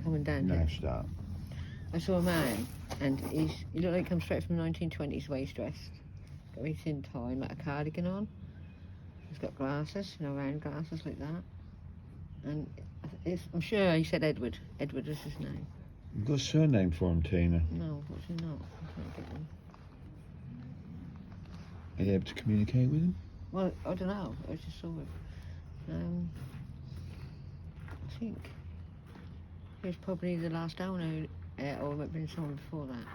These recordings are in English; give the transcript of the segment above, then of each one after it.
coming down Now here. start. I saw a man, and he looked like he come straight from the 1920s, the way he's dressed. Got very thin tie, like a cardigan on. He's got glasses, round glasses like that. And I'm sure he said Edward. Edward was his name. You've got a surname for him, Tina. No, unfortunately not. I can't get one. Are you able to communicate with him? Well, I don't know. I just saw it. I think he was probably the last owner, or it might have been someone before that.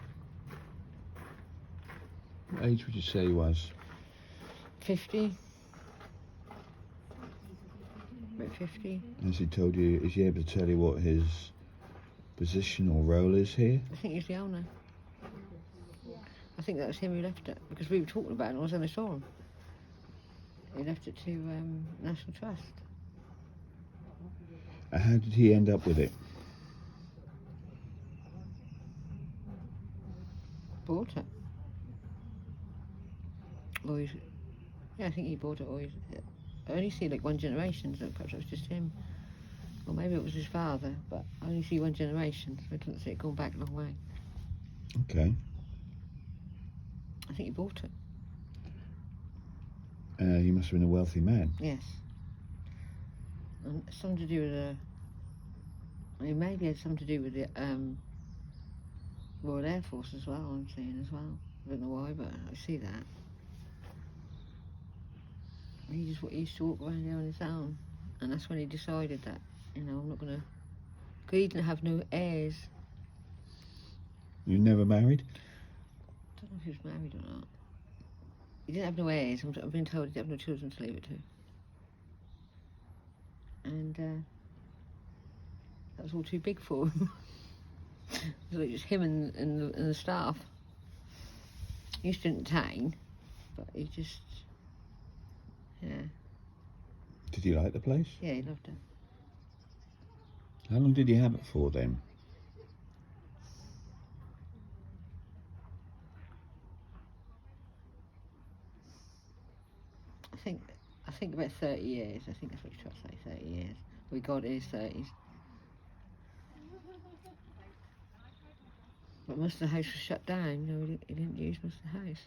What age would you say he was? 50. About 50. Has he told you, is he able to tell you what his position or role is here? I think he's the owner. I think that was him who left it, because we were talking about it and I was on the saw him. He left it to National Trust. How did he end up with it? Bought it. Or I think he bought it. I only see like one generation, so perhaps it was just him. Or maybe it was his father, but I only see one generation, so I couldn't see it going back a long way. Okay. I think he bought it. He must have been a wealthy man. Yes. And something to do with maybe it had something to do with the Royal Air Force as well, I'm seeing as well. I don't know why, but I see that. He used to walk around there on his own, and that's when he decided that, I'm not going to... Because he didn't have no heirs. You never married? I don't know if he was married or not. He didn't have no heirs. I've been told he didn't have no children to leave it to. And that was all too big for him. It was like just him and the staff. He used to entertain, but he just... Yeah. Did you like the place? Yeah, he loved it. How long did you have it for then? I think about 30 years. I think that's what he's trying to say, 30 years. We got his 30s. But most of the house was shut down, he didn't use most of the house.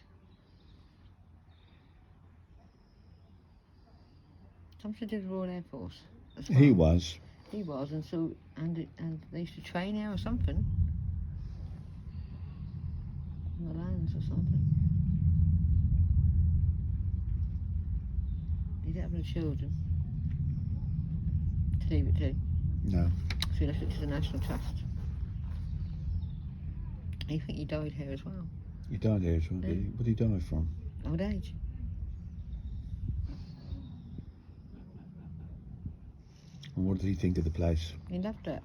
Something to do with the Royal Air Force as well. He was. He was, and they used to train here or something. On the lands or something. He didn't have no children to leave it to. No. So he left it to the National Trust. I think he died here as well. He died here as well, did he? What did he die from? Old age. And what did he think of the place? He loved it.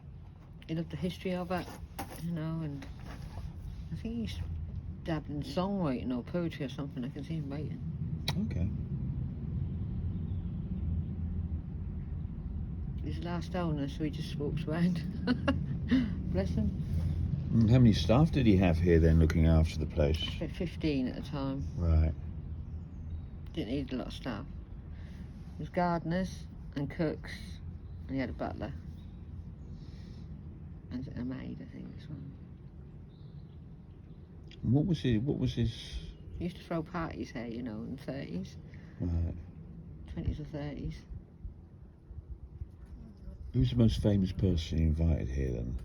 He loved the history of it, and I think he's dabbed in songwriting or poetry or something. I can see him writing. Okay. He's the last owner, so he just walks around. Bless him. And how many staff did he have here then looking after the place? About 15 at the time. Right. Didn't need a lot of staff. There was gardeners and cooks, and he had a butler. And a maid, I think, as well. And what was his... He used to throw parties here, in the 30s. Right. 20s or 30s. Who's the most famous person you invited here then?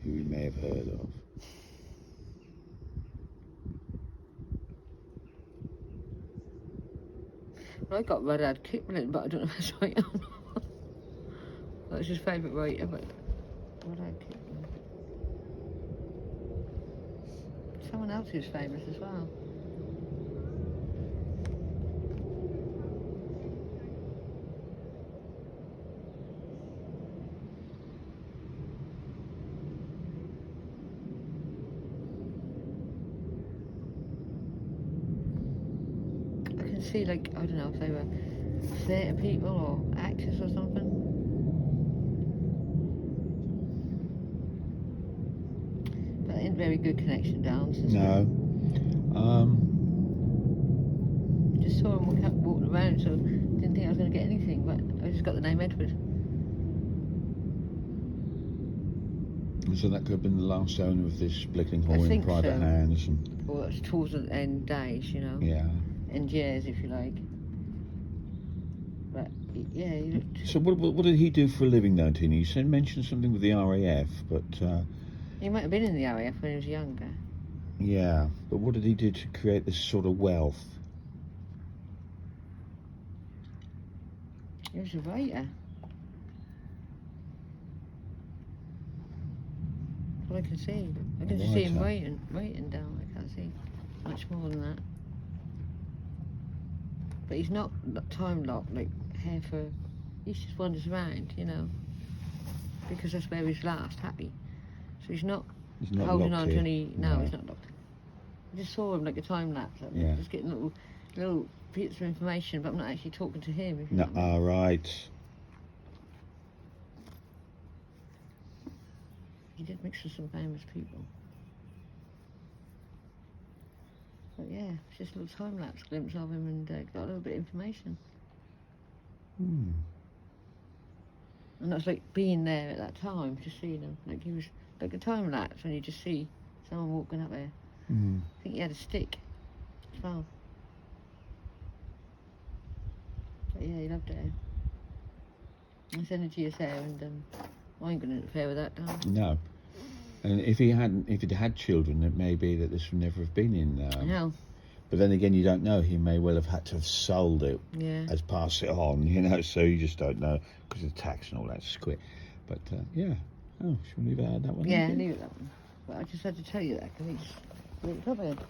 Who you may have heard of? Well, I got Rudyard Kipling, but I don't know if that's right or not. That's his favourite writer, but Rudyard Kipling. Someone else who's famous as well. See, I don't know if they were theatre people or actors or something. But they ain't very good connection downs. No. Just saw him walking around, so didn't think I was going to get anything, but I just got the name Edward. So that could have been the last owner of this Blickling Hall in think private so. hands. And, Or it's towards the end days, you know. yeah. End years, if you like. But, yeah, he looked... So what did he do for a living though, Tina? You said mentioned something with the RAF, but He might have been in the RAF when he was younger. yeah. But what did he do to create this sort of wealth? He was a waiter. All I can see. I can just see him waiting down. I can't see much more than that. But he's not time locked, like here for. He just wanders around, you know, because that's where he's last happy. So he's not holding on to any. No, he's not locked. I just saw him like a time lapse. Yeah. Just getting little bits of information, but I'm not actually talking to him. No, all right. He did mix with some famous people. But yeah, it's just a little time-lapse glimpse of him and got a little bit of information. Hmm. And that's like being there at that time, just seeing him. Like he was like a time-lapse when you just see someone walking up there. Hmm. I think he had a stick as well. But yeah, he loved it. His energy is there, and I ain't going to interfere with that, darling. No. And if he'd had children, it may be that this would never have been in. No. But then again, you don't know. He may well have had to have sold it as pass it on, you know. So you just don't know because of the tax and all that squid. But yeah. Oh, should we leave it at that one? Yeah, leave it that one. But I just had to tell you that because he's really covered.